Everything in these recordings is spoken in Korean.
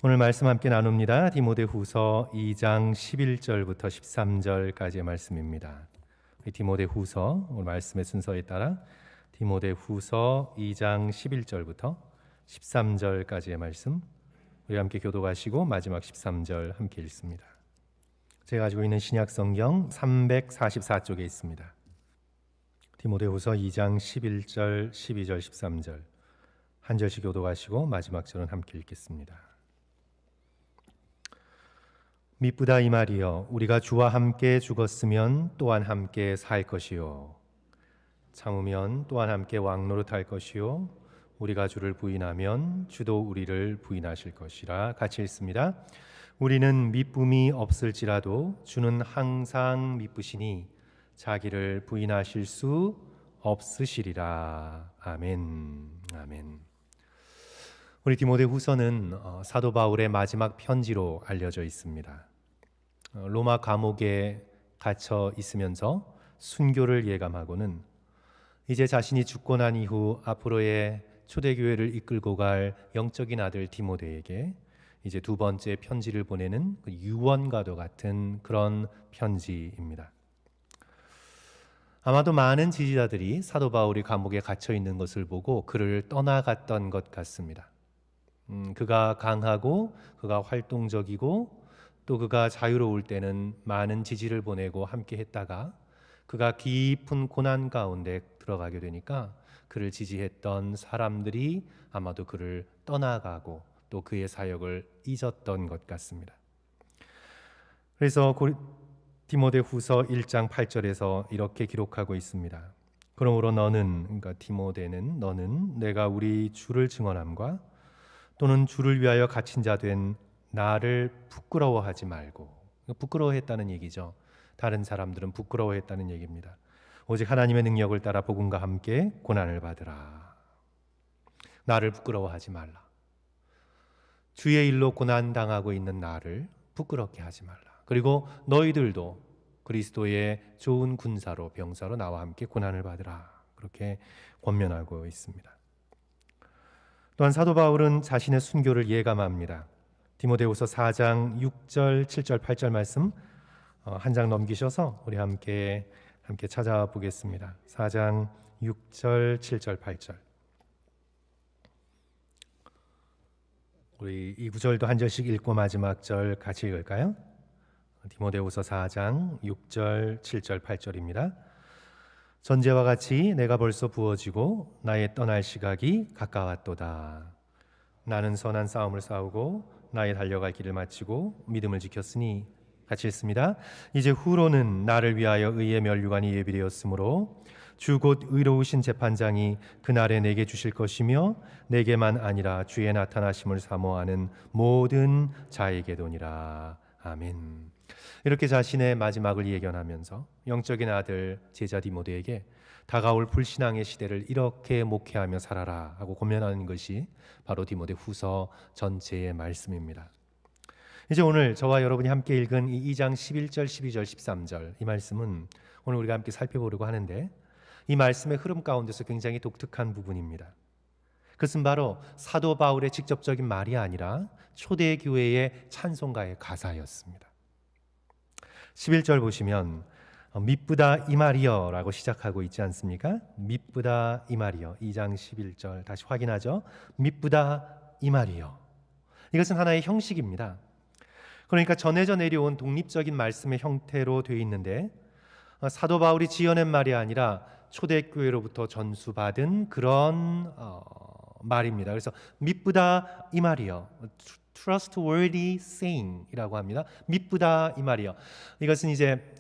오늘 말씀 함께 나눕니다. 디모데후서 2장 11절부터 13절까지의 말씀입니다. 디모데후서 오늘 말씀의 순서에 따라 디모데후서 2장 11절부터 13절까지의 말씀 우리 함께 교독하시고 마지막 13절 함께 읽습니다. 제가 가지고 있는 신약성경 344쪽에 있습니다. 디모데후서 2장 11절, 12절, 13절 한 절씩 교독하시고 마지막 절은 함께 읽겠습니다. 미쁘다 이 말이여, 우리가 주와 함께 죽었으면 또한 함께 살 것이요, 참으면 또한 함께 왕노릇할 것이요, 우리가 주를 부인하면 주도 우리를 부인하실 것이라. 같이 읽습니다. 우리는 미쁨이 없을지라도 주는 항상 미쁘시니 자기를 부인하실 수 없으시리라. 아멘. 아멘. 우리 디모데후서는 사도 바울의 마지막 편지로 알려져 있습니다. 로마 감옥에 갇혀 있으면서 순교를 예감하고는 이제 자신이 죽고 난 이후 앞으로의 초대교회를 이끌고 갈 영적인 아들 디모데에게 이제 두 번째 편지를 보내는 유언과도 같은 그런 편지입니다. 아마도 많은 지지자들이 사도 바울이 감옥에 갇혀 있는 것을 보고 그를 떠나갔던 것 같습니다. 그가 강하고 그가 활동적이고 또 그가 자유로울 때는 많은 지지를 보내고 함께 했다가 그가 깊은 고난 가운데 들어가게 되니까 그를 지지했던 사람들이 아마도 그를 떠나가고 또 그의 사역을 잊었던 것 같습니다. 그래서 디모데후서 1장 8절에서 이렇게 기록하고 있습니다. 그러므로 너는, 그러니까 디모데는 너는 내가 우리 주를 증언함과 또는 주를 위하여 갇힌 자 된 나를 부끄러워하지 말고, 부끄러워했다는 얘기죠. 다른 사람들은 부끄러워했다는 얘기입니다. 오직 하나님의 능력을 따라 복음과 함께 고난을 받으라. 나를 부끄러워하지 말라. 주의 일로 고난당하고 있는 나를 부끄럽게 하지 말라. 그리고 너희들도 그리스도의 좋은 군사로, 병사로 나와 함께 고난을 받으라. 그렇게 권면하고 있습니다. 또한 사도 바울은 자신의 순교를 예감합니다. 디모데후서 4장 6절, 7절, 8절 말씀 한 장 넘기셔서 우리 함께 찾아보겠습니다. 4장 6절, 7절, 8절. 우리 이 구절도 한 절씩 읽고 마지막 절 같이 읽을까요? 디모데후서 4장 6절, 7절, 8절입니다. 전제와 같이 내가 벌써 부어지고 나의 떠날 시각이 가까웠도다. 나는 선한 싸움을 싸우고 나의 달려갈 길을 마치고 믿음을 지켰으니. 같이 읽습니다. 이제 후로는 나를 위하여 의의 면류관이 예비되었으므로 주 곧 의로우신 재판장이 그날에 내게 주실 것이며 내게만 아니라 주의 나타나심을 사모하는 모든 자에게도니라. 아멘. 이렇게 자신의 마지막을 예견하면서 영적인 아들 제자 디모데에게 다가올 불신앙의 시대를 이렇게 목회하며 살아라 하고 권면하는 것이 바로 디모데후서 전체의 말씀입니다. 이제 오늘 저와 여러분이 함께 읽은 이 2장 11절, 12절, 13절 이 말씀은 오늘 우리가 함께 살펴보려고 하는데 이 말씀의 흐름 가운데서 굉장히 독특한 부분입니다. 그것은 바로 사도 바울의 직접적인 말이 아니라 초대교회의 찬송가의 가사였습니다. 11절 보시면 미쁘다 이 말이여 라고 시작하고 있지 않습니까? 미쁘다 이 말이여. 2장 11절 다시 확인하죠. 미쁘다 이 말이여. 이것은 하나의 형식입니다. 그러니까 전해져 내려온 독립적인 말씀의 형태로 되어 있는데 사도 바울이 지어낸 말이 아니라 초대교회로부터 전수받은 그런 말입니다. 그래서 미쁘다 이 말이여. trustworthy saying이라고 합니다. 미쁘다 이 말이요. 이것은 이제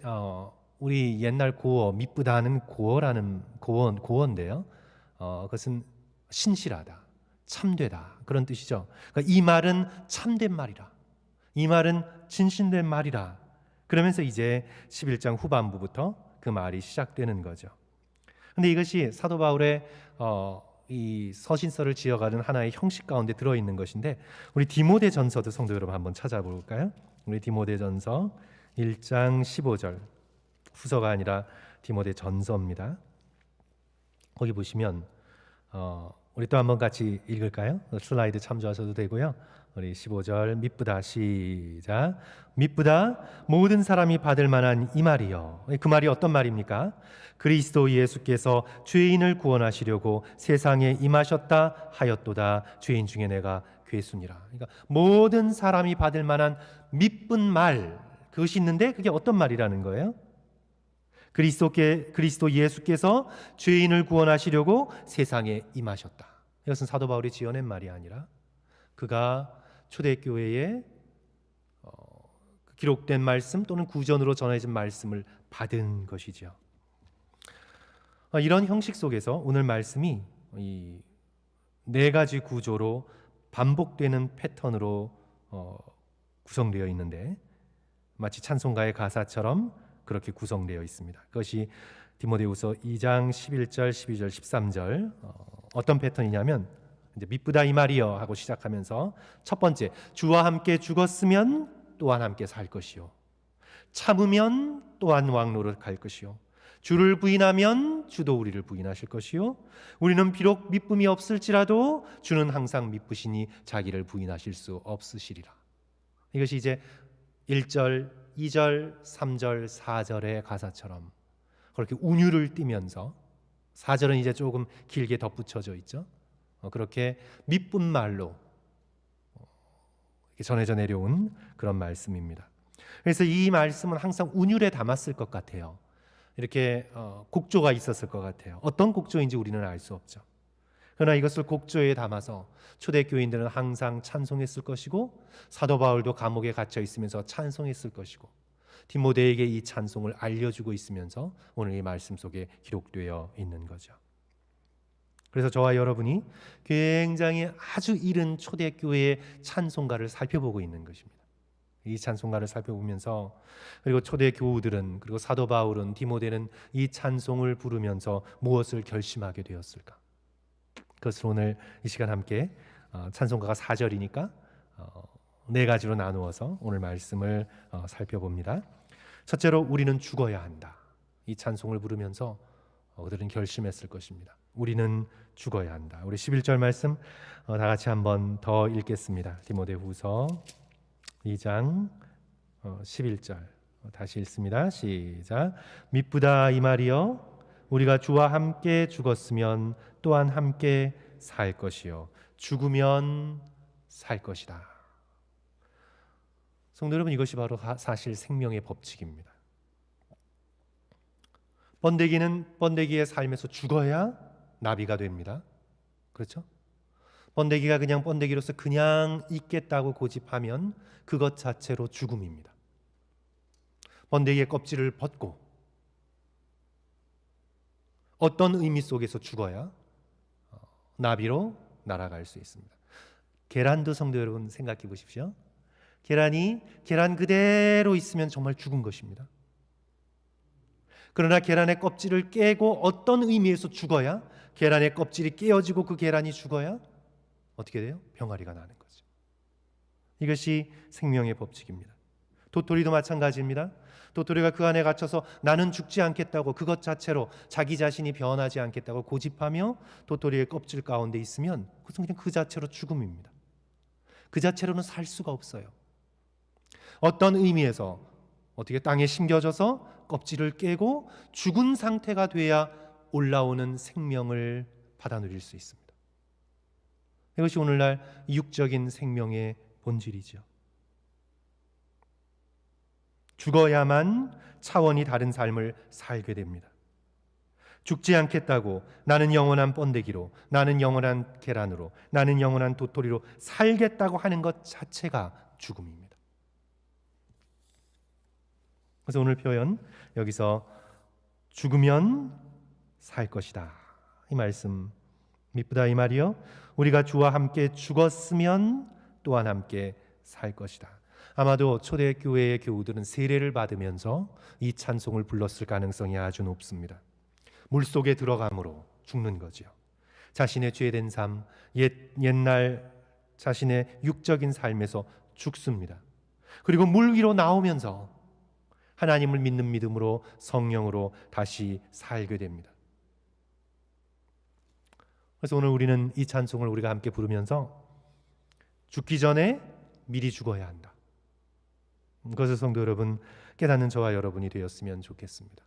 우리 옛날 고어 미쁘다는 고어라는 고어인데요. 그것은 신실하다, 참되다 그런 뜻이죠. 그러니까 이 말은 참된 말이라. 이 말은 진실된 말이라. 그러면서 이제 11장 후반부부터 그 말이 시작되는 거죠. 그런데 이것이 사도 바울의 이 서신서를 지어가는 하나의 형식 가운데 들어있는 것인데 우리 디모데전서도 성도 여러분 한번 찾아볼까요? 우리 디모데전서 1장 15절 후서가 아니라 디모데전서입니다. 거기 보시면 우리 또 한번 같이 읽을까요? 슬라이드 참조하셔도 되고요. 우리 15절 미쁘다 시작. 미쁘다 모든 사람이 받을 만한 이 말이요. 그 말이 어떤 말입니까? 그리스도 예수께서 죄인을 구원하시려고 세상에 임하셨다 하였도다. 죄인 중에 내가 괴순이라. 그러니까 모든 사람이 받을 만한 미쁜 말, 그것이 있는데 그게 어떤 말이라는 거예요? 그리스도 예수께서 죄인을 구원하시려고 세상에 임하셨다. 이것은 사도 바울이 지어낸 말이 아니라 그가 초대교회에 기록된 말씀 또는 구전으로 전해진 말씀을 받은 것이죠. 이런 형식 속에서 오늘 말씀이 이 네 가지 구조로 반복되는 패턴으로 구성되어 있는데 마치 찬송가의 가사처럼 그렇게 구성되어 있습니다. 그것이 디모데후서 2장 11절, 12절, 13절 어떤 패턴이냐면 이제 미쁘다 이 말이여 하고 시작하면서 첫 번째, 주와 함께 죽었으면 또한 함께 살 것이요, 참으면 또한 왕노릇 갈 것이요, 주를 부인하면 주도 우리를 부인하실 것이요, 우리는 비록 미쁨이 없을지라도 주는 항상 미쁘시니 자기를 부인하실 수 없으시리라. 이것이 이제 1절, 2절, 3절, 4절의 가사처럼 그렇게 운율을 띠면서 4절은 이제 조금 길게 덧붙여져 있죠. 그렇게 미쁜 말로 전해져 내려온 그런 말씀입니다. 그래서 이 말씀은 항상 운율에 담았을 것 같아요. 이렇게 곡조가 있었을 것 같아요. 어떤 곡조인지 우리는 알 수 없죠. 그러나 이것을 곡조에 담아서 초대교인들은 항상 찬송했을 것이고 사도 바울도 감옥에 갇혀 있으면서 찬송했을 것이고 디모데에게 이 찬송을 알려주고 있으면서 오늘 이 말씀 속에 기록되어 있는 거죠. 그래서 저와 여러분이 굉장히 아주 이른 초대교회의 찬송가를 살펴보고 있는 것입니다. 이 찬송가를 살펴보면서 그리고 초대 교우들은 그리고 사도 바울은 디모데는 이 찬송을 부르면서 무엇을 결심하게 되었을까? 그것을 오늘 이 시간 함께 찬송가가 4절이니까 네 가지로 나누어서 오늘 말씀을 살펴봅니다. 첫째로 우리는 죽어야 한다. 이 찬송을 부르면서 그들은 결심했을 것입니다. 우리는 죽어야 한다. 우리 11절 말씀 다 같이 한번 더 읽겠습니다. 디모데후서 2장 11절 다시 읽습니다. 시작. 미쁘다 이 말이여 우리가 주와 함께 죽었으면 또한 함께 살 것이요 죽으면 살 것이다. 성도 여러분, 이것이 바로 사실 생명의 법칙입니다. 번데기는 번데기의 삶에서 죽어야 나비가 됩니다. 그렇죠? 번데기가 그냥 번데기로서 그냥 있겠다고 고집하면 그것 자체로 죽음입니다. 번데기의 껍질을 벗고 어떤 의미 속에서 죽어야 나비로 날아갈 수 있습니다. 계란도 성도 여러분 생각해 보십시오. 계란 그대로 있으면 정말 죽은 것입니다. 그러나 계란의 껍질을 깨고 어떤 의미에서 죽어야, 계란의 껍질이 깨어지고 그 계란이 죽어야 어떻게 돼요? 병아리가 나는 거죠. 이것이 생명의 법칙입니다. 도토리도 마찬가지입니다. 도토리가 그 안에 갇혀서 나는 죽지 않겠다고 그것 자체로 자기 자신이 변하지 않겠다고 고집하며 도토리의 껍질 가운데 있으면 그것은 그냥 그 자체로 죽음입니다. 그 자체로는 살 수가 없어요. 어떤 의미에서 어떻게 땅에 심겨져서 껍질을 깨고 죽은 상태가 돼야 올라오는 생명을 받아 누릴 수 있습니다. 이것이 오늘날 육적인 생명의 본질이죠. 죽어야만 차원이 다른 삶을 살게 됩니다. 죽지 않겠다고 나는 영원한 번데기로, 나는 영원한 계란으로, 나는 영원한 도토리로 살겠다고 하는 것 자체가 죽음입니다. 그래서 오늘 표현 여기서 죽으면 살 것이다. 이 말씀 미쁘다 이 말이요 우리가 주와 함께 죽었으면 또한 함께 살 것이다. 아마도 초대교회의 교우들은 세례를 받으면서 이 찬송을 불렀을 가능성이 아주 높습니다. 물속에 들어감으로 죽는 거죠. 자신의 죄된 삶, 옛날 자신의 육적인 삶에서 죽습니다. 그리고 물 위로 나오면서 하나님을 믿는 믿음으로 성령으로 다시 살게 됩니다. 그래서 오늘 우리는 이 찬송을 우리가 함께 부르면서 죽기 전에 미리 죽어야 한다. 그것을 성도 여러분 깨닫는 저와 여러분이 되었으면 좋겠습니다.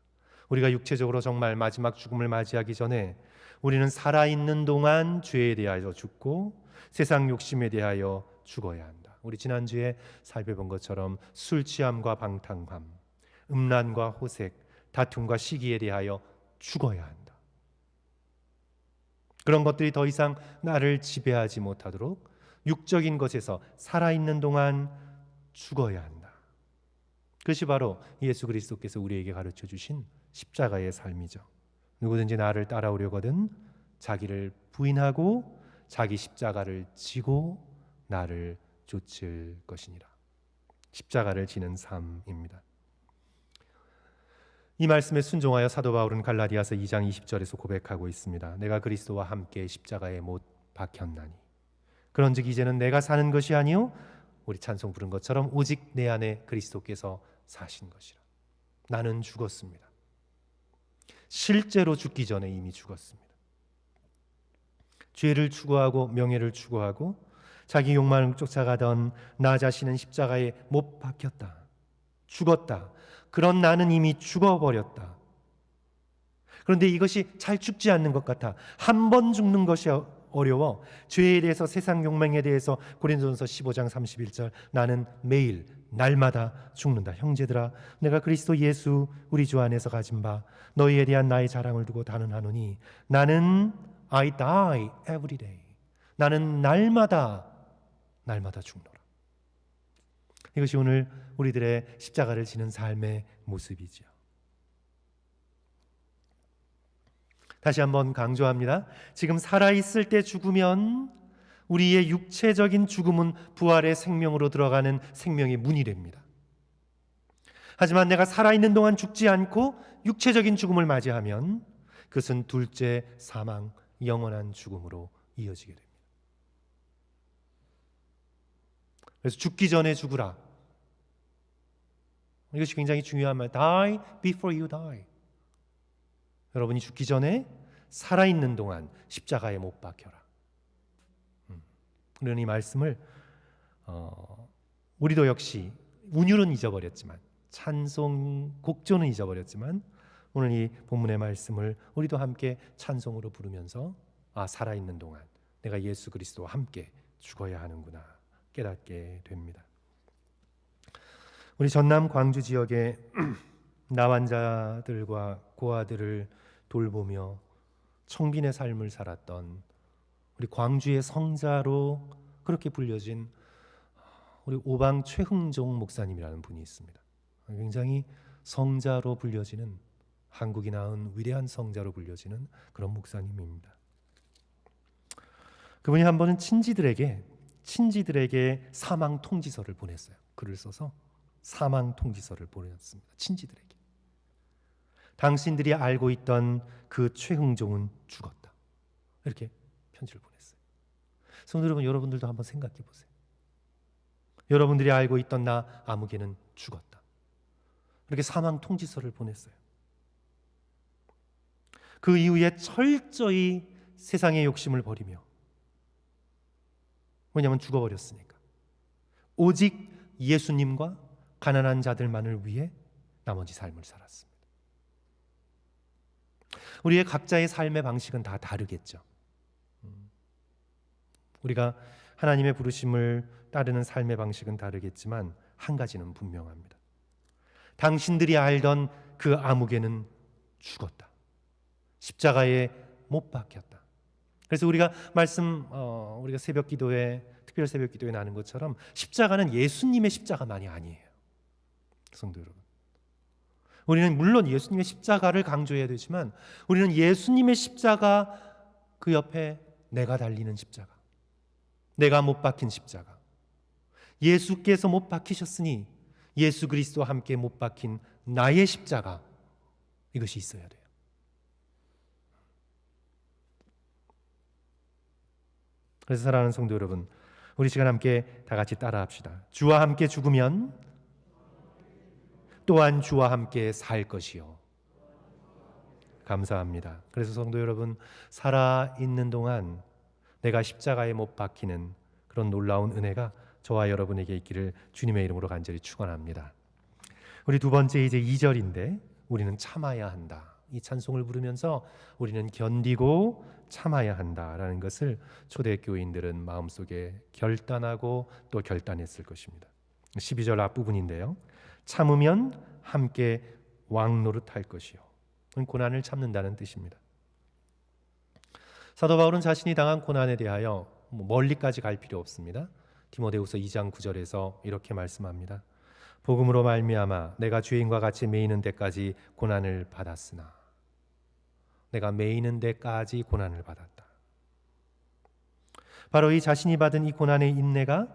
우리가 육체적으로 정말 마지막 죽음을 맞이하기 전에 우리는 살아있는 동안 죄에 대하여 죽고 세상 욕심에 대하여 죽어야 한다. 우리 지난주에 살펴본 것처럼 술 취함과 방탕함, 음란과 호색, 다툼과 시기에 대하여 죽어야 한다. 그런 것들이 더 이상 나를 지배하지 못하도록 육적인 것에서 살아있는 동안 죽어야 한다. 그것이 바로 예수 그리스도께서 우리에게 가르쳐 주신 십자가의 삶이죠. 누구든지 나를 따라오려거든 자기를 부인하고 자기 십자가를 지고 나를 좇을 것이니라. 십자가를 지는 삶입니다. 이 말씀에 순종하여 사도 바울은 갈라디아서 2장 20절에서 고백하고 있습니다. 내가 그리스도와 함께 십자가에 못 박혔나니 그런즉 이제는 내가 사는 것이 아니요 우리 찬송 부른 것처럼 오직 내 안에 그리스도께서 사신 것이라. 나는 죽었습니다. 실제로 죽기 전에 이미 죽었습니다. 죄를 추구하고 명예를 추구하고 자기 욕망을 쫓아가던 나 자신은 십자가에 못 박혔다. 죽었다. 그런 나는 이미 죽어버렸다. 그런데 이것이 잘 죽지 않는 것 같아. 한 번 죽는 것이 어려워. 죄에 대해서 세상 욕망에 대해서 고린도전서 15장 31절 나는 매일 날마다 죽는다. 형제들아 내가 그리스도 예수 우리 주 안에서 가진 바 너희에 대한 나의 자랑을 두고 단언하노니 나는 I die every day. 나는 날마다 죽노라. 이것이 오늘 우리들의 십자가를 지는 삶의 모습이죠. 다시 한번 강조합니다. 지금 살아있을 때 죽으면 우리의 육체적인 죽음은 부활의 생명으로 들어가는 생명의 문이 됩니다. 하지만 내가 살아있는 동안 죽지 않고 육체적인 죽음을 맞이하면 그것은 둘째 사망, 영원한 죽음으로 이어지게 됩니다. 그래서 죽기 전에 죽으라. 이것이 굉장히 중요한 말. Die before you die. 여러분이 죽기 전에 살아있는 동안 십자가에 못 박혀라. 우리는 이 말씀을 우리도 역시 운율은 잊어버렸지만 찬송 곡조는 잊어버렸지만 오늘 이 본문의 말씀을 우리도 함께 찬송으로 부르면서 살아있는 동안 내가 예수 그리스도와 함께 죽어야 하는구나 깨닫게 됩니다. 우리 전남 광주 지역의 나환자들과 고아들을 돌보며 청빈의 삶을 살았던 우리 광주의 성자로 그렇게 불려진 우리 오방 최흥종 목사님이라는 분이 있습니다. 굉장히 성자로 불려지는 한국이 낳은 위대한 성자로 불려지는 그런 목사님입니다. 그분이 한 번은 친지들에게 사망 통지서를 보냈어요. 글을 써서 사망 통지서를 보냈습니다. 친지들에게. 당신들이 알고 있던 그 최흥종은 죽었다. 이렇게 편지를 보냈어요. 성도 여러분, 여러분들도 한번 생각해 보세요. 여러분들이 알고 있던 나 아무개는 죽었다. 이렇게 사망 통지서를 보냈어요. 그 이후에 철저히 세상의 욕심을 버리며, 왜냐하면 죽어버렸으니까, 오직 예수님과 가난한 자들만을 위해 나머지 삶을 살았습니다. 우리의 각자의 삶의 방식은 다 다르겠죠. 우리가 하나님의 부르심을 따르는 삶의 방식은 다르겠지만 한 가지는 분명합니다. 당신들이 알던 그 아무개는 죽었다. 십자가에 못 박혔다. 그래서 우리가 우리가 새벽 기도회, 특별 새벽 기도에 나는 것처럼 십자가는 예수님의 십자가만이 아니에요. 성도 여러분, 우리는 물론 예수님의 십자가를 강조해야 되지만 우리는 예수님의 십자가 그 옆에 내가 달리는 십자가, 내가 못 박힌 십자가, 예수께서 못 박히셨으니 예수 그리스도와 함께 못 박힌 나의 십자가, 이것이 있어야 돼요. 그래서 사랑하는 성도 여러분, 우리 시간 함께 다 같이 따라합시다. 주와 함께 죽으면 또한 주와 함께 살 것이요. 감사합니다. 그래서 성도 여러분, 살아있는 동안 내가 십자가에 못 박히는 그런 놀라운 은혜가 저와 여러분에게 있기를 주님의 이름으로 간절히 축원합니다. 우리 두 번째 이제 2절인데 우리는 참아야 한다. 이 찬송을 부르면서 우리는 견디고 참아야 한다라는 것을 초대교인들은 마음속에 결단하고 또 결단했을 것입니다. 12절 앞부분인데요. 참으면 함께 왕노릇할 것이요. 고난을 참는다는 뜻입니다. 사도 바울은 자신이 당한 고난에 대하여 멀리까지 갈 필요 없습니다. 디모데후서 2장 9절에서 이렇게 말씀합니다. 복음으로 말미암아 내가 주인과 같이 매이는 데까지 고난을 받았으나 내가 매이는 데까지 고난을 받았다. 바로 이 자신이 받은 이 고난의 인내가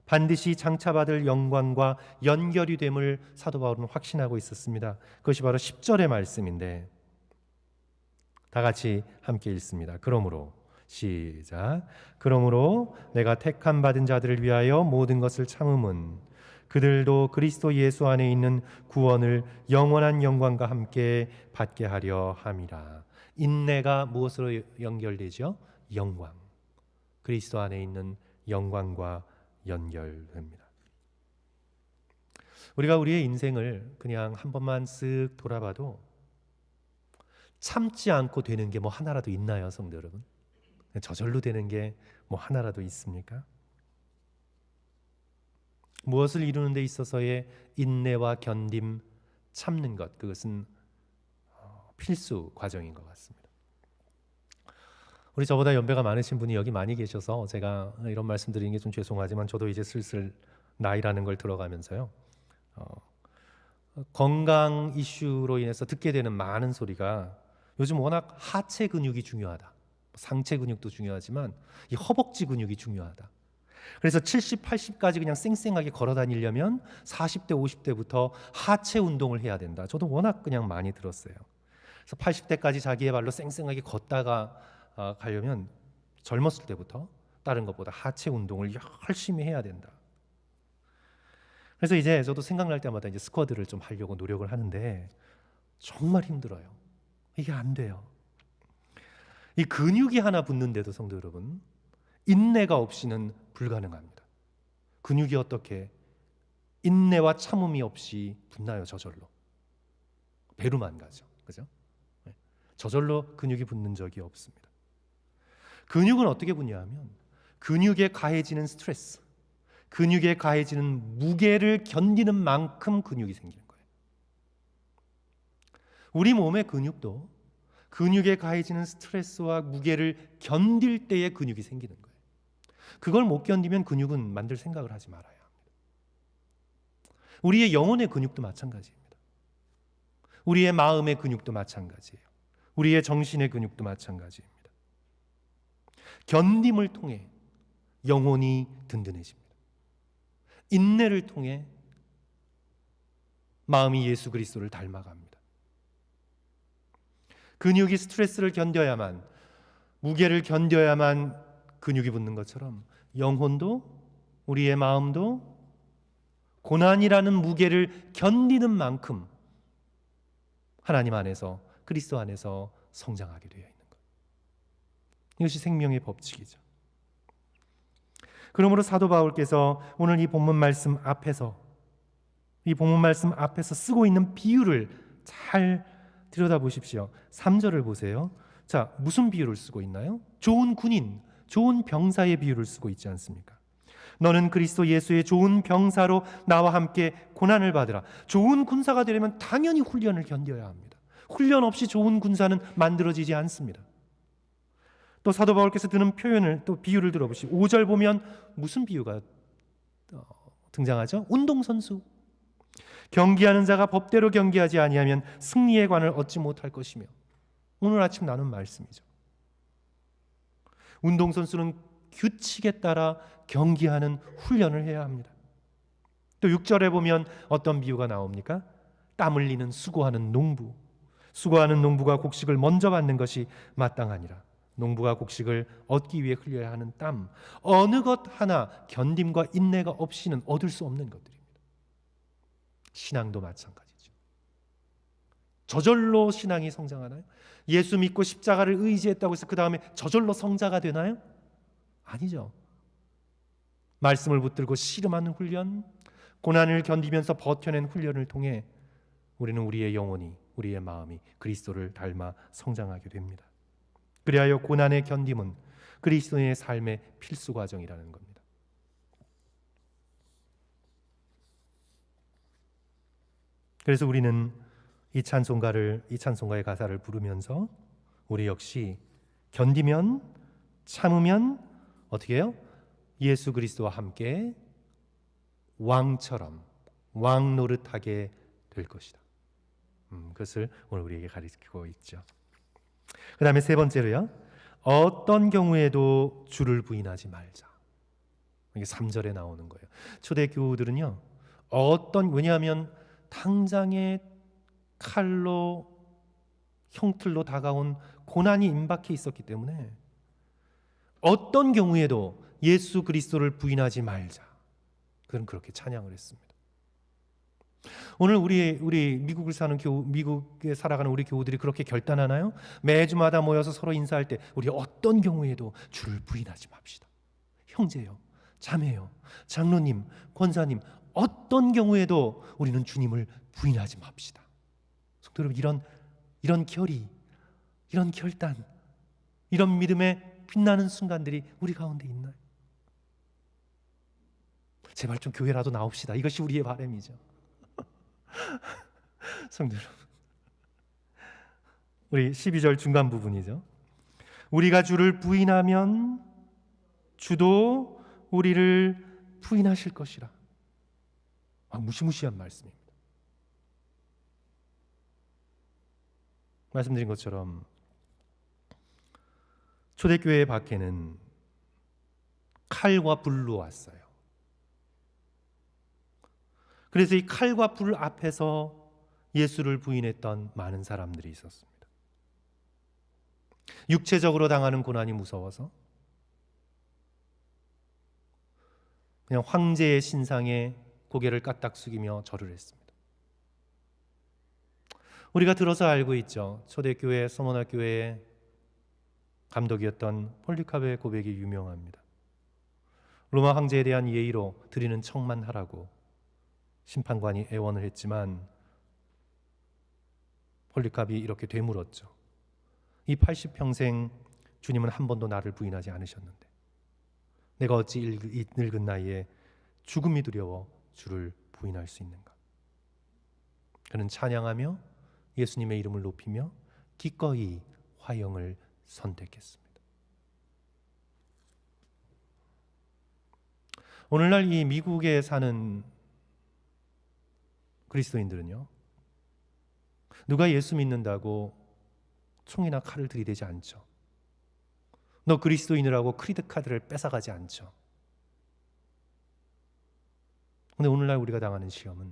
반드시 장차받을 영광과 연결이 됨을 사도 바울은 확신하고 있었습니다. 그것이 바로 10절의 말씀인데 다 같이 함께 읽습니다. 그러므로 시작. 그러므로 내가 택함 받은 자들을 위하여 모든 것을 참음은 그들도 그리스도 예수 안에 있는 구원을 영원한 영광과 함께 받게 하려 함이라. 인내가 무엇으로 연결되죠? 영광. 그리스도 안에 있는 영광과 연결됩니다. 우리가 우리의 인생을 그냥 한 번만 쓱 돌아봐도 참지 않고 되는 게 뭐 하나라도 있나요, 성도 여러분? 저절로 되는 게 뭐 하나라도 있습니까? 무엇을 이루는 데 있어서의 인내와 견딤, 참는 것, 그것은 필수 과정인 것 같습니다. 우리 저보다 연배가 많으신 분이 여기 많이 계셔서 제가 이런 말씀 드리는 게 좀 죄송하지만 저도 이제 슬슬 나이라는 걸 들어가면서요, 건강 이슈로 인해서 듣게 되는 많은 소리가 요즘 워낙 하체 근육이 중요하다, 상체 근육도 중요하지만 이 허벅지 근육이 중요하다. 그래서 70, 80까지 그냥 쌩쌩하게 걸어 다니려면 40대, 50대부터 하체 운동을 해야 된다. 저도 워낙 그냥 많이 들었어요. 그래서 80대까지 자기의 발로 쌩쌩하게 걷다가 가려면 젊었을 때부터 다른 것보다 하체 운동을 열심히 해야 된다. 그래서 이제 저도 생각날 때마다 이제 스쿼드를 좀 하려고 노력을 하는데 정말 힘들어요. 이게 안 돼요. 이 근육이 하나 붙는데도 성도 여러분, 인내가 없이는 불가능합니다. 근육이 어떻게 인내와 참음이 없이 붙나요? 저절로. 배로만 가죠. 그죠? 저절로 근육이 붙는 적이 없습니다. 근육은 어떻게 붙냐 하면 근육에 가해지는 스트레스, 근육에 가해지는 무게를 견디는 만큼 근육이 생기는 거예요. 우리 몸의 근육도 근육에 가해지는 스트레스와 무게를 견딜 때에 근육이 생기는 거예요. 그걸 못 견디면 근육은 만들 생각을 하지 말아야 합니다. 우리의 영혼의 근육도 마찬가지입니다. 우리의 마음의 근육도 마찬가지예요. 우리의 정신의 근육도 마찬가지입니다. 견딤을 통해 영혼이 든든해집니다. 인내를 통해 마음이 예수 그리스도를 닮아갑니다. 근육이 스트레스를 견뎌야만, 무게를 견뎌야만 근육이 붙는 것처럼 영혼도, 우리의 마음도 고난이라는 무게를 견디는 만큼 하나님 안에서, 그리스도 안에서 성장하게 되어 있는 것. 이것이 생명의 법칙이죠. 그러므로 사도 바울께서 오늘 이 본문 말씀 앞에서 쓰고 있는 비유를 잘 들여다보십시오. 3절을 보세요. 자, 무슨 비유를 쓰고 있나요? 좋은 군인, 좋은 병사의 비유를 쓰고 있지 않습니까? 너는 그리스도 예수의 좋은 병사로 나와 함께 고난을 받으라. 좋은 군사가 되려면 당연히 훈련을 견뎌야 합니다. 훈련 없이 좋은 군사는 만들어지지 않습니다. 또 사도 바울께서 드는 표현을, 또 비유를 들어보시고 5절 보면 무슨 비유가 등장하죠? 운동선수. 경기하는 자가 법대로 경기하지 아니하면 승리의 관을 얻지 못할 것이며, 오늘 아침 나눈 말씀이죠. 운동선수는 규칙에 따라 경기하는 훈련을 해야 합니다. 또 6절에 보면 어떤 비유가 나옵니까? 땀 흘리는 수고하는 농부. 수고하는 농부가 곡식을 먼저 받는 것이 마땅하니라. 농부가 곡식을 얻기 위해 흘려야 하는 땀, 어느 것 하나 견딤과 인내가 없이는 얻을 수 없는 것들입니다. 신앙도 마찬가지죠. 저절로 신앙이 성장하나요? 예수 믿고 십자가를 의지했다고 해서 그 다음에 저절로 성자가 되나요? 아니죠. 말씀을 붙들고 씨름하는 훈련, 고난을 견디면서 버텨낸 훈련을 통해 우리는 우리의 영혼이, 우리의 마음이 그리스도를 닮아 성장하게 됩니다. 그리하여 고난의 견딤은 그리스도인의 삶의 필수 과정이라는 겁니다. 그래서 우리는 이 찬송가의 가사를 부르면서 우리 역시 견디면, 참으면 어떻게 해요? 예수 그리스도와 함께 왕처럼 왕 노릇하게 될 것이다. 그것을 오늘 우리에게 가르치고 있죠. 그 다음에 세 번째로요, 어떤 경우에도 주를 부인하지 말자. 이게 3절에 나오는 거예요. 초대교우들은요, 왜냐하면 당장에 칼로 형틀로 다가온 고난이 임박해 있었기 때문에 어떤 경우에도 예수 그리스도를 부인하지 말자. 그는 그렇게 찬양을 했습니다. 오늘 우리 미국에 살아가는 우리 교우들이 그렇게 결단하나요? 매주마다 모여서 서로 인사할 때 우리 어떤 경우에도 주를 부인하지 맙시다. 형제요, 자매요, 장로님, 권사님, 어떤 경우에도 우리는 주님을 부인하지 맙시다. 성도 여러분, 이런 결의, 이런 결단, 이런 믿음의 빛나는 순간들이 우리 가운데 있나요? 제발 좀 교회라도 나옵시다. 이것이 우리의 바람이죠. 성도 여러분, 우리 12절 중간 부분이죠. 우리가 주를 부인하면 주도 우리를 부인하실 것이라. 무시무시한 말씀입니다. 말씀드린 것처럼 초대교회 밖에는 칼과 불로 왔어요. 그래서 이 칼과 불 앞에서 예수를 부인했던 많은 사람들이 있었습니다. 육체적으로 당하는 고난이 무서워서 그냥 황제의 신상에 고개를 까딱 숙이며 절을 했습니다. 우리가 들어서 알고 있죠. 초대교회 서머나교회의 감독이었던 폴리카베의 고백이 유명합니다. 로마 황제에 대한 예의로 드리는 척만 하라고 심판관이 애원을 했지만 폴리카비 이렇게 되물었죠. 이 80평생 주님은 한 번도 나를 부인하지 않으셨는데 내가 어찌 이 늙은 나이에 죽음이 두려워 주를 부인할 수 있는가? 그는 찬양하며 예수님의 이름을 높이며 기꺼이 화형을 선택했습니다. 오늘날 이 미국에 사는 그리스도인들은요, 누가 예수 믿는다고 총이나 칼을 들이대지 않죠. 너 그리스도인이라고 크리드 카드를 뺏어가지 않죠. 근데 오늘날 우리가 당하는 시험은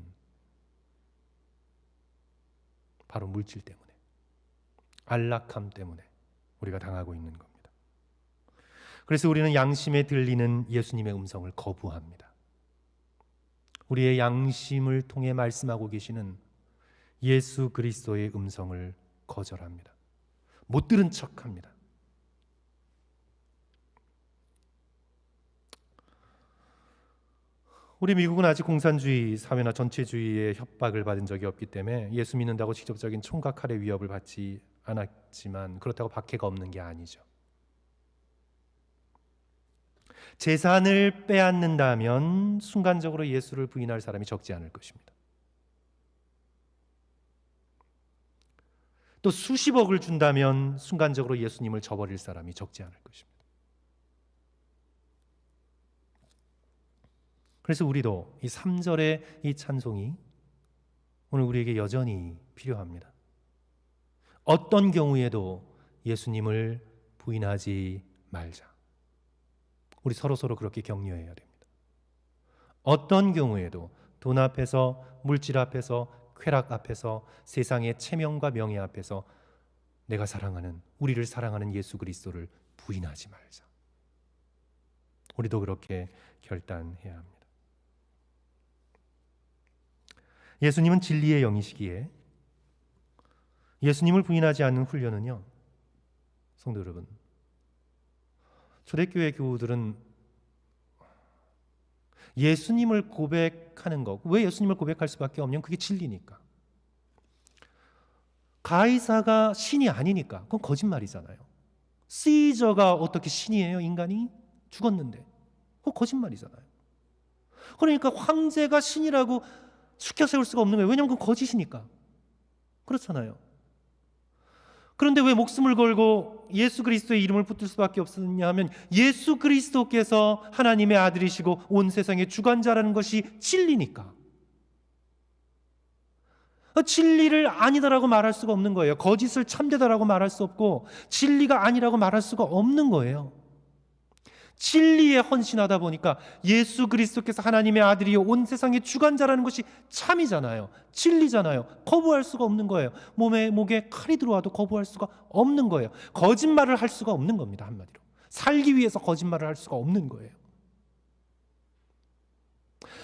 바로 물질 때문에, 안락함 때문에 우리가 당하고 있는 겁니다. 그래서 우리는 양심에 들리는 예수님의 음성을 거부합니다. 우리의 양심을 통해 말씀하고 계시는 예수 그리스도의 음성을 거절합니다. 못 들은 척합니다. 우리 미국은 아직 공산주의 사회나 전체주의의 협박을 받은 적이 없기 때문에 예수 믿는다고 직접적인 총과 칼의 위협을 받지 않았지만 그렇다고 박해가 없는 게 아니죠. 재산을 빼앗는다면 순간적으로 예수를 부인할 사람이 적지 않을 것입니다. 또 수십억을 준다면 순간적으로 예수님을 저버릴 사람이 적지 않을 것입니다. 그래서 우리도 이 3절의 이 찬송이 오늘 우리에게 여전히 필요합니다. 어떤 경우에도 예수님을 부인하지 말자. 우리 서로 그렇게 격려해야 됩니다. 어떤 경우에도 돈 앞에서, 물질 앞에서, 쾌락 앞에서, 세상의 체면과 명예 앞에서 내가 사랑하는, 우리를 사랑하는 예수 그리스도를 부인하지 말자. 우리도 그렇게 결단해야 합니다. 예수님은 진리의 영이시기에 예수님을 부인하지 않는 훈련은요, 성도 여러분, 초대교회 교우들은 예수님을 고백하는 거. 왜 예수님을 고백할 수밖에 없냐면 그게 진리니까. 가이사가 신이 아니니까. 그건 거짓말이잖아요. 시저가 어떻게 신이에요? 인간이 죽었는데. 그건 거짓말이잖아요. 그러니까 황제가 신이라고 숙여 세울 수가 없는 거예요. 왜냐하면 그건 거짓이니까. 그렇잖아요. 그런데 왜 목숨을 걸고 예수 그리스도의 이름을 붙들 수밖에 없었냐 하면 예수 그리스도께서 하나님의 아들이시고 온 세상의 주관자라는 것이 진리니까. 진리를 아니다라고 말할 수가 없는 거예요. 거짓을 참되다라고 말할 수 없고 진리가 아니라고 말할 수가 없는 거예요. 진리에 헌신하다 보니까 예수 그리스도께서 하나님의 아들이요 온 세상의 주관자라는 것이 참이잖아요. 진리잖아요. 거부할 수가 없는 거예요. 목에 칼이 들어와도 거부할 수가 없는 거예요. 거짓말을 할 수가 없는 겁니다. 한마디로. 살기 위해서 거짓말을 할 수가 없는 거예요.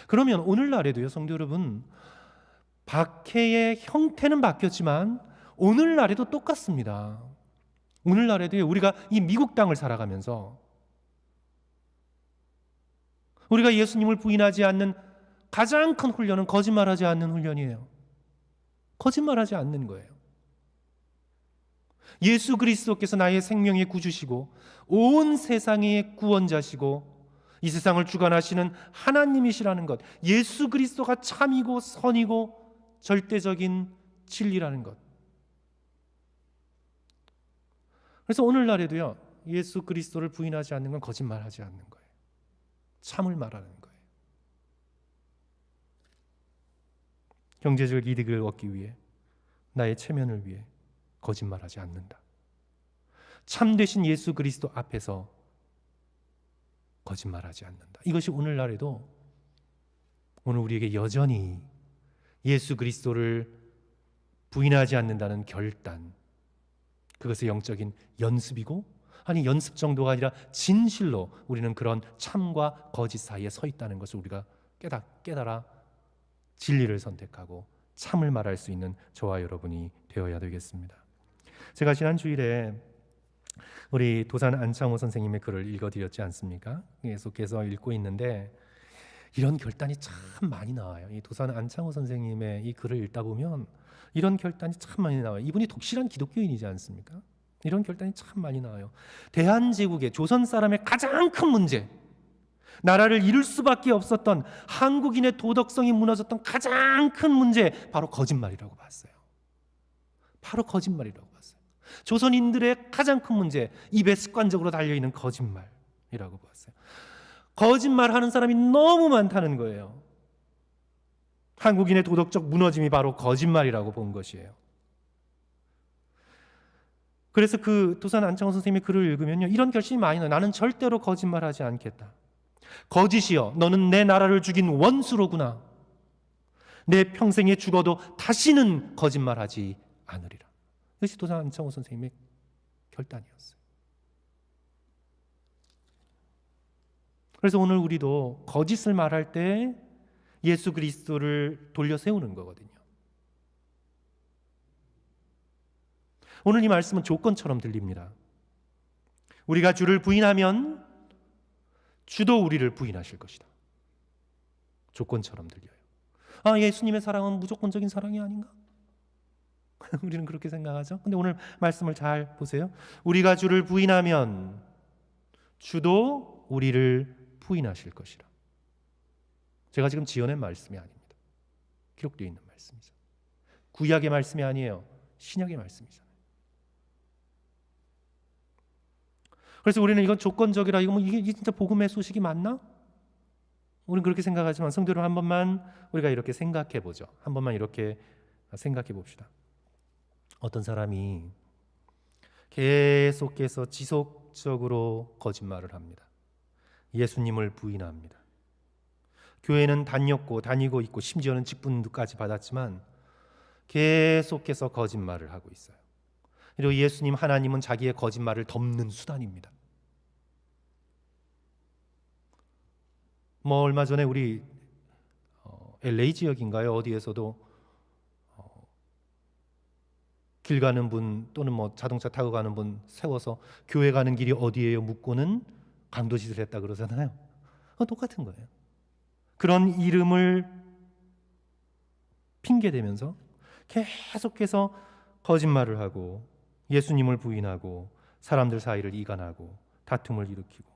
그러면 오늘날에도요, 성도 여러분, 박해의 형태는 바뀌었지만 오늘날에도 똑같습니다. 오늘날에도요, 우리가 이 미국 땅을 살아가면서 우리가 예수님을 부인하지 않는 가장 큰 훈련은 거짓말하지 않는 훈련이에요. 거짓말하지 않는 거예요. 예수 그리스도께서 나의 생명의 구주시고 온 세상의 구원자시고 이 세상을 주관하시는 하나님이시라는 것, 예수 그리스도가 참이고 선이고 절대적인 진리라는 것. 그래서 오늘날에도요, 예수 그리스도를 부인하지 않는 건 거짓말하지 않는 거예요. 참을 말하는 거예요. 경제적 이득을 얻기 위해, 나의 체면을 위해 거짓말하지 않는다. 참되신 예수 그리스도 앞에서 거짓말하지 않는다. 이것이 오늘날에도 오늘 우리에게 여전히 예수 그리스도를 부인하지 않는다는 결단, 그것의 영적인 연습이고, 아니 연습 정도가 아니라 진실로 우리는 그런 참과 거짓 사이에 서 있다는 것을 우리가 깨달아 진리를 선택하고 참을 말할 수 있는 저와 여러분이 되어야 되겠습니다. 제가 지난 주일에 우리 도산 안창호 선생님의 글을 읽어드렸지 않습니까? 계속해서 읽고 있는데 이런 결단이 참 많이 나와요. 이 도산 안창호 선생님의 이 글을 읽다 보면 이런 결단이 참 많이 나와요. 이분이 독실한 기독교인이지 않습니까? 이런 결단이 참 많이 나와요. 대한제국의 조선 사람의 가장 큰 문제, 나라를 잃을 수밖에 없었던 한국인의 도덕성이 무너졌던 가장 큰 문제, 바로 거짓말이라고 봤어요. 바로 거짓말이라고 봤어요. 조선인들의 가장 큰 문제, 입에 습관적으로 달려있는 거짓말이라고 봤어요. 거짓말하는 사람이 너무 많다는 거예요. 한국인의 도덕적 무너짐이 바로 거짓말이라고 본 것이에요. 그래서 그 도산 안창호 선생님의 글을 읽으면요, 이런 결심이 많이 나요. 나는 절대로 거짓말하지 않겠다. 거짓이여, 너는 내 나라를 죽인 원수로구나. 내 평생에 죽어도 다시는 거짓말하지 않으리라. 이것이 도산 안창호 선생님의 결단이었어요. 그래서 오늘 우리도 거짓을 말할 때 예수 그리스도를 돌려 세우는 거거든요. 오늘 이 말씀은 조건처럼 들립니다. 우리가 주를 부인하면 주도 우리를 부인하실 것이다. 조건처럼 들려요. 예수님의 사랑은 무조건적인 사랑이 아닌가? 우리는 그렇게 생각하죠. 근데 오늘 말씀을 잘 보세요. 우리가 주를 부인하면 주도 우리를 부인하실 것이라. 제가 지금 지어낸 말씀이 아닙니다. 기록되어 있는 말씀이죠. 구약의 말씀이 아니에요. 신약의 말씀이잖아요. 그래서 우리는 이건 조건적이라, 이게 진짜 복음의 소식이 맞나? 우리는 그렇게 생각하지만 성도 여러분, 한 번만 우리가 이렇게 생각해 보죠. 한 번만 이렇게 생각해 봅시다. 어떤 사람이 계속해서 지속적으로 거짓말을 합니다. 예수님을 부인합니다. 교회는 다니고 있고 심지어는 직분까지 받았지만 계속해서 거짓말을 하고 있어요. 그리고 예수님, 하나님은 자기의 거짓말을 덮는 수단입니다. 얼마 전에 우리 LA 지역인가요? 어디에서도 길 가는 분 또는 자동차 타고 가는 분 세워서 교회 가는 길이 어디예요? 묻고는 강도짓을 했다 그러잖아요. 똑같은 거예요. 그런 이름을 핑계대면서 계속해서 거짓말을 하고 예수님을 부인하고 사람들 사이를 이간하고 다툼을 일으키고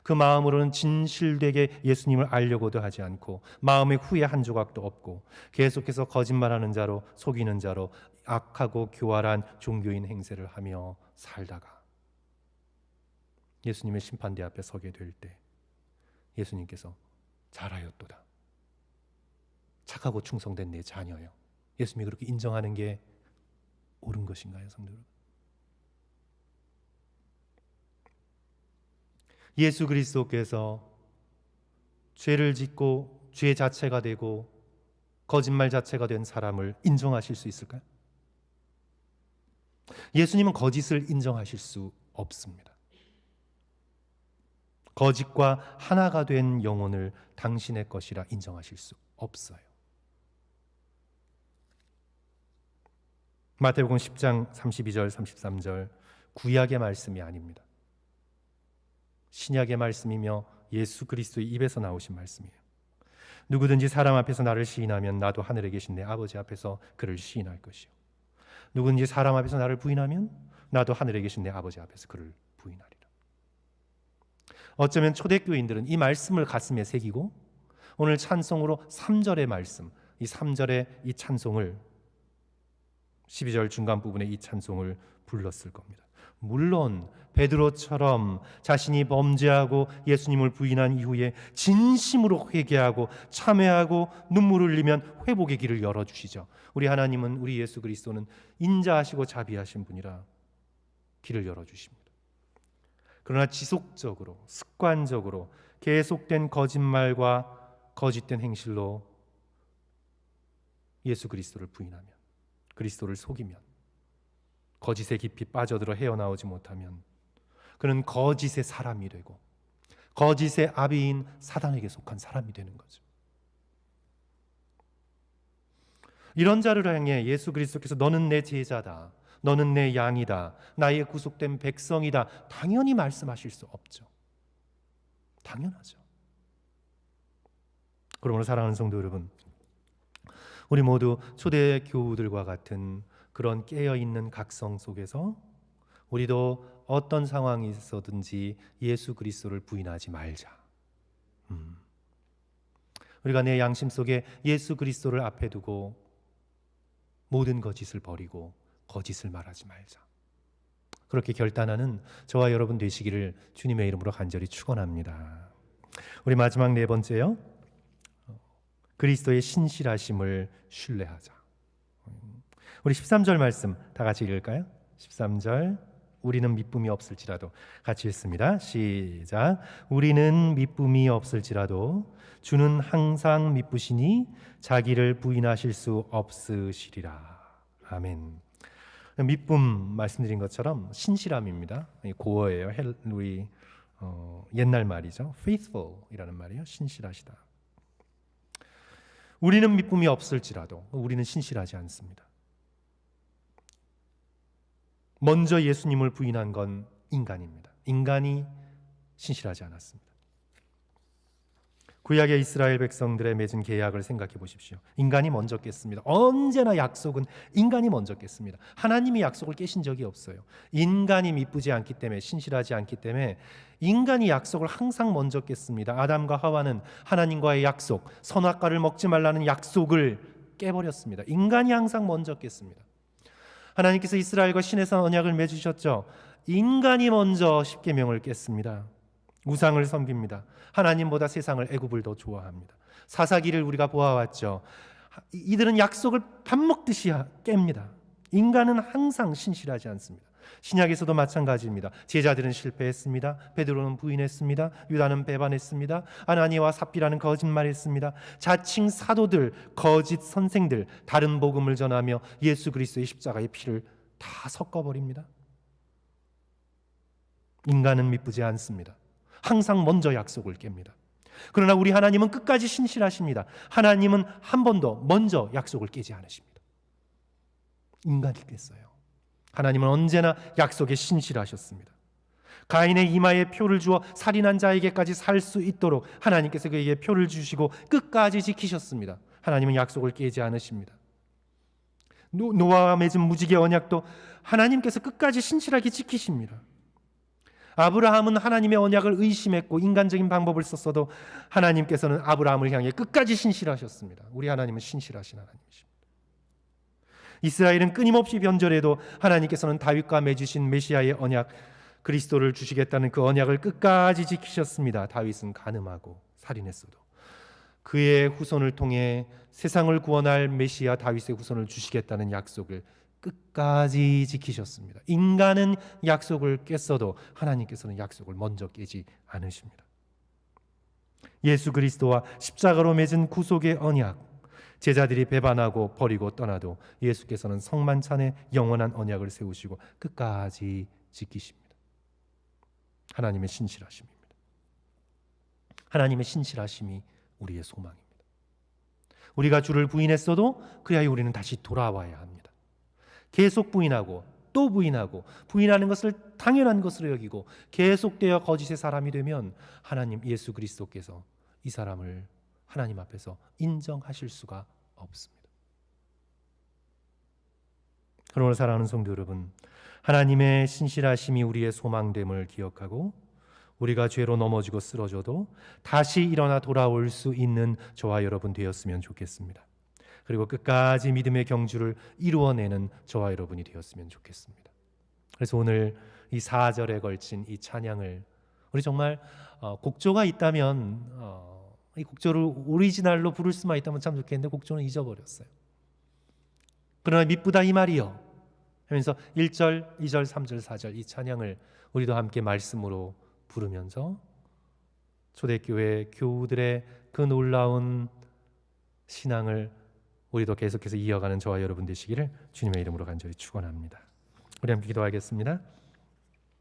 그 마음으로는 진실되게 예수님을 알려고도 하지 않고 마음에 후회 한 조각도 없고 계속해서 거짓말하는 자로 속이는 자로 악하고 교활한 종교인 행세를 하며 살다가 예수님의 심판대 앞에 서게 될 때 예수님께서 잘하였도다. 착하고 충성된 내 자녀요. 예수님이 그렇게 인정하는 게 옳은 것인가요, 성도 여러분? 예수 그리스도께서 죄를 짓고 죄 자체가 되고 거짓말 자체가 된 사람을 인정하실 수 있을까요? 예수님은 거짓을 인정하실 수 없습니다. 거짓과 하나가 된 영혼을 당신의 것이라 인정하실 수 없어요. 마태복음 10장 32절 33절 구약의 말씀이 아닙니다. 신약의 말씀이며 예수 그리스도의 입에서 나오신 말씀이에요. 누구든지 사람 앞에서 나를 시인하면 나도 하늘에 계신 내 아버지 앞에서 그를 시인할 것이요. 누구든지 사람 앞에서 나를 부인하면 나도 하늘에 계신 내 아버지 앞에서 그를 부인하리라. 어쩌면 초대교인들은 이 말씀을 가슴에 새기고 오늘 찬송으로 3절의 말씀, 이 3절의 이 찬송을 12절 중간 부분에 이 찬송을 불렀을 겁니다. 물론 베드로처럼 자신이 범죄하고 예수님을 부인한 이후에 진심으로 회개하고 참회하고 눈물을 흘리면 회복의 길을 열어주시죠. 우리 하나님은, 우리 예수 그리스도는 인자하시고 자비하신 분이라 길을 열어주십니다. 그러나 지속적으로 습관적으로 계속된 거짓말과 거짓된 행실로 예수 그리스도를 부인하면, 그리스도를 속이면, 거짓에 깊이 빠져들어 헤어나오지 못하면 그는 거짓의 사람이 되고 거짓의 아비인 사단에게 속한 사람이 되는 거죠. 이런 자를 향해 예수 그리스도께서 너는 내 제자다, 너는 내 양이다, 나의 구속된 백성이다 당연히 말씀하실 수 없죠. 당연하죠. 그러므로 사랑하는 성도 여러분, 우리 모두 초대 교우들과 같은 그런 깨어있는 각성 속에서 우리도 어떤 상황이 있어든지 예수 그리스도를 부인하지 말자. 우리가 내 양심 속에 예수 그리스도를 앞에 두고 모든 거짓을 버리고 거짓을 말하지 말자. 그렇게 결단하는 저와 여러분 되시기를 주님의 이름으로 간절히 축원합니다. 우리 마지막 네 번째요. 그리스도의 신실하심을 신뢰하자. 우리 13절 말씀 다 같이 읽을까요? 13절 우리는 미쁨이 없을지라도 같이 읽습니다. 시작. 우리는 미쁨이 없을지라도 주는 항상 미쁘시니 자기를 부인하실 수 없으시리라. 아멘. 미쁨 말씀드린 것처럼 신실함입니다. 고어예요. 우리 옛날 말이죠. faithful이라는 말이에요. 신실하시다. 우리는 미쁨이 없을지라도 우리는 신실하지 않습니다. 먼저 예수님을 부인한 건 인간입니다. 인간이 신실하지 않았습니다. 구약의 이스라엘 백성들의 맺은 계약을 생각해 보십시오. 인간이 먼저 깼습니다. 언제나 약속은 인간이 먼저 깼습니다. 하나님이 약속을 깨신 적이 없어요. 인간이 미쁘지 않기 때문에, 신실하지 않기 때문에 인간이 약속을 항상 먼저 깼습니다. 아담과 하와는 하나님과의 약속, 선악과를 먹지 말라는 약속을 깨버렸습니다. 인간이 항상 먼저 깼습니다. 하나님께서 이스라엘과 신의 언약을 맺으셨죠. 인간이 먼저 십계명을 깼습니다. 우상을 섬깁니다. 하나님보다 세상을, 애굽을 더 좋아합니다. 사사기를 우리가 보아왔죠. 이들은 약속을 밥 먹듯이 깹니다. 인간은 항상 신실하지 않습니다. 신약에서도 마찬가지입니다. 제자들은 실패했습니다. 베드로는 부인했습니다. 유다는 배반했습니다. 아나니와 삽비라는 거짓말했습니다. 자칭 사도들, 거짓 선생들, 다른 복음을 전하며 예수 그리스도의 십자가의 피를 다 섞어버립니다. 인간은 미쁘지 않습니다. 항상 먼저 약속을 깹니다. 그러나 우리 하나님은 끝까지 신실하십니다. 하나님은 한 번도 먼저 약속을 깨지 않으십니다. 인간이 깼어요. 하나님은 언제나 약속에 신실하셨습니다. 가인의 이마에 표를 주어 살인한 자에게까지 살 수 있도록 하나님께서 그에게 표를 주시고 끝까지 지키셨습니다. 하나님은 약속을 깨지 않으십니다. 노아와 맺은 무지개 언약도 하나님께서 끝까지 신실하게 지키십니다. 아브라함은 하나님의 언약을 의심했고 인간적인 방법을 썼어도 하나님께서는 아브라함을 향해 끝까지 신실하셨습니다. 우리 하나님은 신실하신 하나님이십니다. 이스라엘은 끊임없이 변절해도 하나님께서는 다윗과 맺으신 메시아의 언약 그리스도를 주시겠다는 그 언약을 끝까지 지키셨습니다. 다윗은 간음하고 살인했어도 그의 후손을 통해 세상을 구원할 메시아 다윗의 후손을 주시겠다는 약속을 끝까지 지키셨습니다. 인간은 약속을 깼어도 하나님께서는 약속을 먼저 깨지 않으십니다. 예수 그리스도와 십자가로 맺은 구속의 언약, 제자들이 배반하고 버리고 떠나도 예수께서는 성만찬의 영원한 언약을 세우시고 끝까지 지키십니다. 하나님의 신실하심입니다. 하나님의 신실하심이 우리의 소망입니다. 우리가 주를 부인했어도 그리하여 우리는 다시 돌아와야 합니다. 계속 부인하고 또 부인하고 부인하는 것을 당연한 것으로 여기고 계속되어 거짓의 사람이 되면 하나님 예수 그리스도께서 이 사람을 하나님 앞에서 인정하실 수가 없습니다. 그러므로 사랑하는 성도 여러분, 하나님의 신실하심이 우리의 소망됨을 기억하고 우리가 죄로 넘어지고 쓰러져도 다시 일어나 돌아올 수 있는 저와 여러분 되었으면 좋겠습니다. 그리고 끝까지 믿음의 경주를 이루어내는 저와 여러분이 되었으면 좋겠습니다. 그래서 오늘 이 4절에 걸친 이 찬양을 우리 정말 곡조가 있다면 이 곡조를 오리지널로 부를 수만 있다면 참 좋겠는데 곡조는 잊어버렸어요. 그러나 미쁘다 이 말이요 하면서 1절, 2절, 3절, 4절 이 찬양을 우리도 함께 말씀으로 부르면서 초대교회 교우들의 그 놀라운 신앙을 우리도 계속해서 이어가는 저와 여러분 되시기를 주님의 이름으로 간절히 축원합니다. 우리 함께 기도하겠습니다.